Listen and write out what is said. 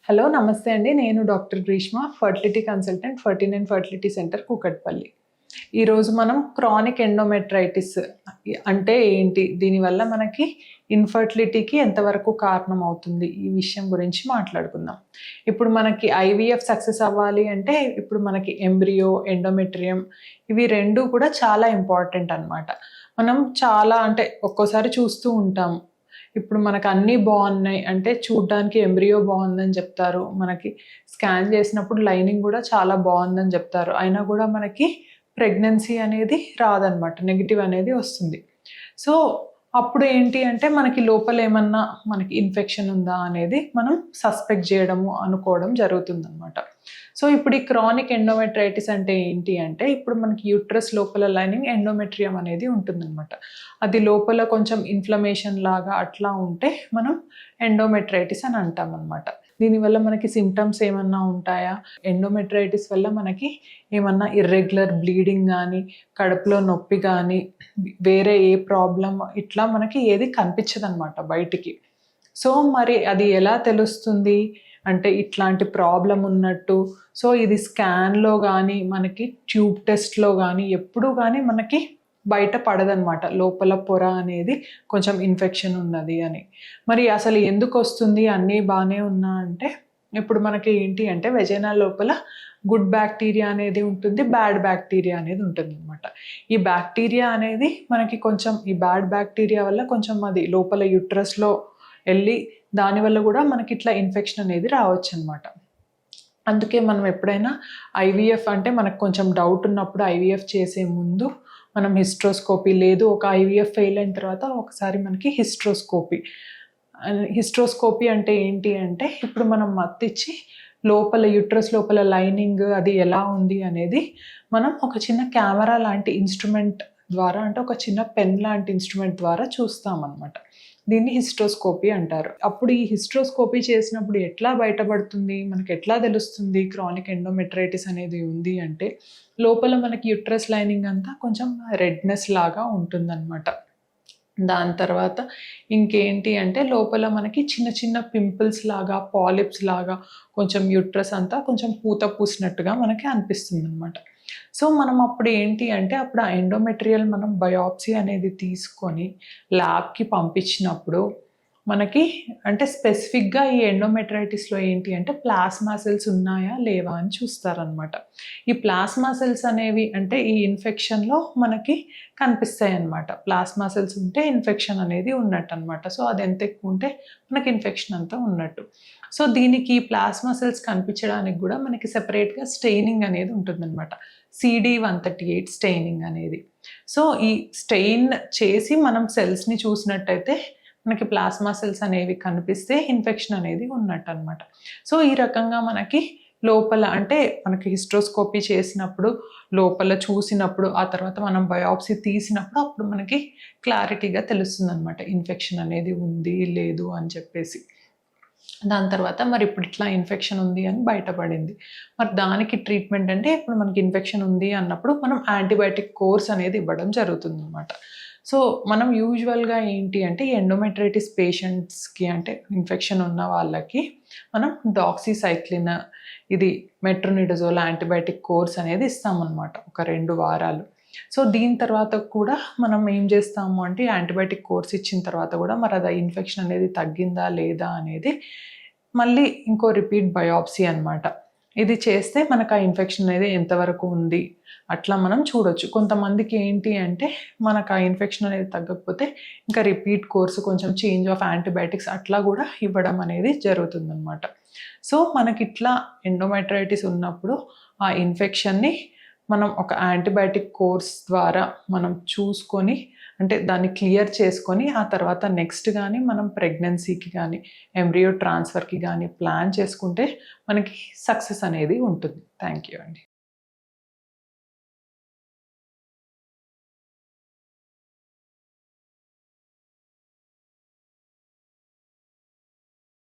Hello నమస్తే అండి. నేను doctor Greeshma, fertility consultant, 49 fertility centre Kukatpally. ఈరోజు మనం క్రానిక్ ఎండోమెట్రైటిస్ అంటే ఏంటి? దీనివల్ల మనకి ఇన్ఫర్టిలిటీకి ఎంతవరకు కారణం అవుతుంది? ఈ విషయం గురించి మాట్లాడుకుందాం. ఇప్పుడు మనకి ఐవీఎఫ్ సక్సెస్ అవ్వాలి అంటే ఇప్పుడు మనకి ఎంబ్రియో, ఎండోమెట్రియం ఇవి 2 కూడా చాలా ఇంపార్టెంట్ అనమాట. మనం చాలా అంటే ఒక్కోసారి చూస్తూ ఉంటాం. ఇప్పుడు మనకు అన్నీ బాగున్నాయి అంటే చూడ్డానికి ఎంబ్రియో బాగుందని చెప్తారు, మనకి స్కాన్ చేసినప్పుడు లైనింగ్ కూడా చాలా బాగుందని చెప్తారు, అయినా కూడా మనకి ప్రెగ్నెన్సీ అనేది రాదనమాట, నెగిటివ్ అనేది వస్తుంది. సో అప్పుడు ఏంటి అంటే మనకి లోపల ఏమన్నా మనకి ఇన్ఫెక్షన్ ఉందా అనేది మనం సస్పెక్ట్ చేయడము అనుకోవడం జరుగుతుందన్నమాట. సో ఇప్పుడు ఈ క్రానిక్ ఎండోమెట్రైటిస్ అంటే ఏంటి అంటే ఇప్పుడు మనకి యూట్రస్ లోపల లైనింగ్ ఎండోమెట్రియం అనేది ఉంటుందన్నమాట. అది లోపల కొంచెం ఇన్ఫ్లమేషన్ లాగా అట్లా ఉంటే మనం ఎండోమెట్రైటిస్ అని అంటాం అనమాట. దీనివల్ల మనకి సిమ్టమ్స్ ఏమన్నా ఉంటాయా? ఎండోమెట్రైటిస్ వల్ల మనకి ఏమన్నా ఇర్రెగ్యులర్ బ్లీడింగ్ కానీ, కడుపులో నొప్పి కానీ, వేరే ఏ ప్రాబ్లం ఇట్లా మనకి ఏది కనిపించదు అనమాట బయటికి. సో మరి అది ఎలా తెలుస్తుంది అంటే ఇట్లాంటి ప్రాబ్లం ఉన్నట్టు? సో ఇది స్కాన్లో కానీ మనకి ట్యూబ్ టెస్ట్లో కానీ ఎప్పుడు కానీ మనకి బయట పడదనమాట, లోపల పొర అనేది కొంచెం ఇన్ఫెక్షన్ ఉన్నది అని. మరి అసలు ఎందుకు వస్తుంది? అన్నీ బాగానే ఉన్నా అంటే ఇప్పుడు మనకి ఏంటి అంటే వెజైనా లోపల గుడ్ బ్యాక్టీరియా అనేది ఉంటుంది, బ్యాడ్ బ్యాక్టీరియా అనేది ఉంటుంది అనమాట. ఈ బ్యాక్టీరియా అనేది మనకి కొంచెం ఈ బ్యాడ్ బ్యాక్టీరియా వల్ల కొంచెం అది లోపల యూట్రస్లో వెళ్ళి దానివల్ల కూడా మనకి ఇట్లా ఇన్ఫెక్షన్ అనేది రావచ్చు అనమాట. అందుకే మనం ఎప్పుడైనా ఐవీఎఫ్ అంటే మనకు కొంచెం డౌట్ ఉన్నప్పుడు ఐవీఎఫ్ చేసే ముందు మనం హిస్ట్రోస్కోపీ, లేదు ఒక ఐవీఎఫ్ ఫెయిల్ అయిన తర్వాత ఒకసారి మనకి హిస్ట్రోస్కోపీ అంటే ఏంటి అంటే ఇప్పుడు మనం మత్తిచ్చి లోపల యూట్రస్ లోపల లైనింగ్ అది ఎలా ఉంది అనేది మనం ఒక చిన్న కెమెరా లాంటి ఇన్స్ట్రుమెంట్ ద్వారా, అంటే ఒక చిన్న పెన్ లాంటి ఇన్స్ట్రుమెంట్ ద్వారా చూస్తామన్నమాట. దీన్ని హిస్ట్రోస్కోపీ అంటారు. అప్పుడు ఈ హిస్ట్రోస్కోపీ చేసినప్పుడు ఎట్లా బయటపడుతుంది, మనకి ఎట్లా తెలుస్తుంది క్రానిక్ ఎండోమెట్రైటిస్ అనేది ఉంది అంటే లోపల మనకి యూట్రస్ లైనింగ్ అంతా కొంచెం రెడ్నెస్ లాగా ఉంటుందన్నమాట. దాని తర్వాత ఇంకేంటి అంటే లోపల మనకి చిన్న చిన్న పింపుల్స్ లాగా, పాలిప్స్ లాగా కొంచెం యూట్రస్ అంతా కొంచెం పూత పూసినట్టుగా మనకి అనిపిస్తుంది అనమాట. సో మనం అప్పుడు ఏంటి అంటే అప్పుడు ఆ ఎండోమెట్రియల్ మనం బయాప్సీ అనేది తీసుకొని ల్యాబ్కి పంపించినప్పుడు మనకి అంటే స్పెసిఫిక్గా ఈ ఎండోమెట్రైటిస్లో ఏంటి అంటే ప్లాస్మా సెల్స్ ఉన్నాయా లేవా అని చూస్తారనమాట. ఈ ప్లాస్మా సెల్స్ అనేవి అంటే ఈ ఇన్ఫెక్షన్లో మనకి కనిపిస్తాయి అన్నమాట. ప్లాస్మా సెల్స్ ఉంటే ఇన్ఫెక్షన్ అనేది ఉన్నట్టు అనమాట. సో అది ఎంత ఎక్కువ ఉంటే మనకి ఇన్ఫెక్షన్ అంతా ఉన్నట్టు. సో దీనికి ప్లాస్మా సెల్స్ కనిపించడానికి కూడా మనకి సెపరేట్గా స్టెయినింగ్ అనేది ఉంటుందన్నమాట, CD138 స్టెయినింగ్ అనేది. సో ఈ స్టెయిన్ చేసి మనం సెల్స్ని చూసినట్టయితే మనకి ప్లాస్మా సెల్స్ అనేవి కనిపిస్తే ఇన్ఫెక్షన్ అనేది ఉన్నట్టు అనమాట. సో ఈ రకంగా మనకి లోపల అంటే మనకి హిస్ట్రోస్కోపీ చేసినప్పుడు లోపల చూసినప్పుడు ఆ తర్వాత మనం బయాప్సీ తీసినప్పుడు అప్పుడు మనకి క్లారిటీగా తెలుస్తుంది అనమాట ఇన్ఫెక్షన్ అనేది ఉంది లేదు అని చెప్పేసి. దాని తర్వాత మరి ఇప్పుడు ఇట్లా ఇన్ఫెక్షన్ ఉంది అని బయటపడింది. మరి దానికి ట్రీట్మెంట్ అంటే ఇప్పుడు మనకి ఇన్ఫెక్షన్ ఉంది అన్నప్పుడు మనం యాంటీబయాటిక్ కోర్స్ అనేది ఇవ్వడం జరుగుతుంది అనమాట. సో మనం యూజువల్గా ఏంటి అంటే ఎండోమెట్రైటిస్ పేషెంట్స్కి అంటే ఇన్ఫెక్షన్ ఉన్న వాళ్ళకి మనం డాక్సీసైక్లిన్, ఇది మెట్రోనిడజోల్ యాంటీబయాటిక్ కోర్స్ అనేది ఇస్తామన్నమాట ఒక 2 వారాలు. సో దీని తర్వాత కూడా మనం ఏం చేస్తాము అంటే యాంటీబయాటిక్ కోర్స్ ఇచ్చిన తర్వాత కూడా మరి అది ఇన్ఫెక్షన్ అనేది తగ్గిందా లేదా అనేది మళ్ళీ ఇంకో రిపీట్ బయాప్సీ అనమాట. ఇది చేస్తే మనకు ఆ ఇన్ఫెక్షన్ అనేది ఎంతవరకు ఉంది అట్లా మనం చూడొచ్చు. కొంతమందికి ఏంటి అంటే మనకు ఆ ఇన్ఫెక్షన్ అనేది తగ్గకపోతే ఇంకా రిపీట్ కోర్సు, కొంచెం చేంజ్ ఆఫ్ యాంటీబయాటిక్స్ అట్లా కూడా ఇవ్వడం అనేది జరుగుతుందన్నమాట. సో మనకి ఇట్లా ఎండోమెట్రైటిస్ ఉన్నప్పుడు ఆ ఇన్ఫెక్షన్ని మనం ఒక యాంటీబయాటిక్ కోర్స్ ద్వారా మనం చూసుకొని అంటే దాన్ని క్లియర్ చేసుకొని ఆ తర్వాత నెక్స్ట్ కానీ మనం ప్రెగ్నెన్సీకి కానీ ఎంబ్రియో ట్రాన్స్ఫర్కి కానీ ప్లాన్ చేసుకుంటే మనకి సక్సెస్ అనేది ఉంటుంది. థ్యాంక్ యూ అండి.